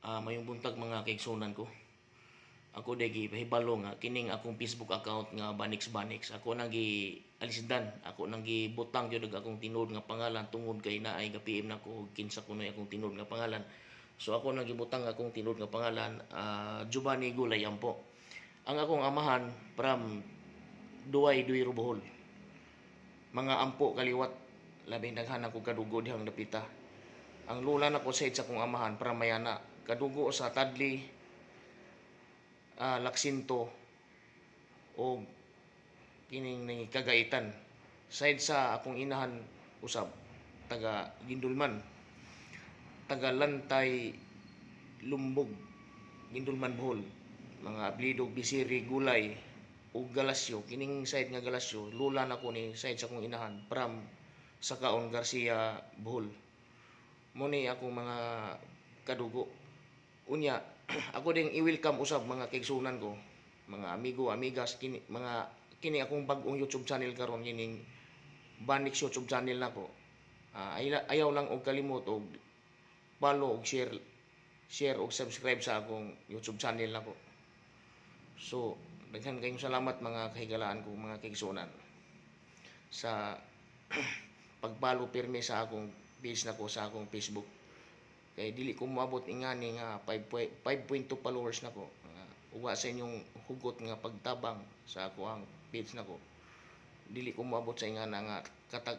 Mayong buntag mga kaigsunan ko. Ako dagi pahibalo nga kining akong Facebook account nga Banix. Ako nang alisdan, ako nang gibutang gyud akong tinud nga pangalan tungod kay naay ga PM nako kinsa kunoy akong tinud nga pangalan. So ako nang gibutang akong tinud nga pangalan, Giovanni Gulayam po. Ang akong amahan from Duay Rubohol. Mga ampo kaliwat labing daghan ako kadugo dihang napita. Ang lula na ko sa kong amahan para mayana kadugo sa Tadli, Laksinto o kining ni Kagaitan. Side sa akong inahan usab taga Gindulman, taga Lantay, Lumbog, Gindulman Bohol. Mga Ablidog, Bisiri, Gulay o Galasyo. Kining side nga Galasyo, lula na ko ni side sa akong inahan from Sakaon, Garcia, Bohol. Muni akong mga kadugo. Unya, ako ding i-welcome usab mga kaigsunan ko, mga amigo, amigas, kini akong bag-ong YouTube channel karon kining Banix YouTube channel nako. Ayaw lang og kalimot og follow og share og subscribe sa akong YouTube channel nako. So, daghan kayong salamat mga kahigalaan ko, mga kaigsunan sa pagpalo pirmi sa akong page nako sa akong Facebook. Kay dili ko moabot ingani nga 5.2 followers nako. Uwa sa inyong hugot nga pagtabang sa ako ang page nako. Dili ko moabot sa ingana nga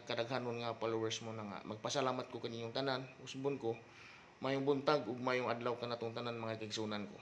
kadaghanon nga followers mo na nga. Magpasalamat ko kaninyong tanan, usbon ko mayong buntag ug mayong adlaw kanatong tanan mga kaigsunan ko.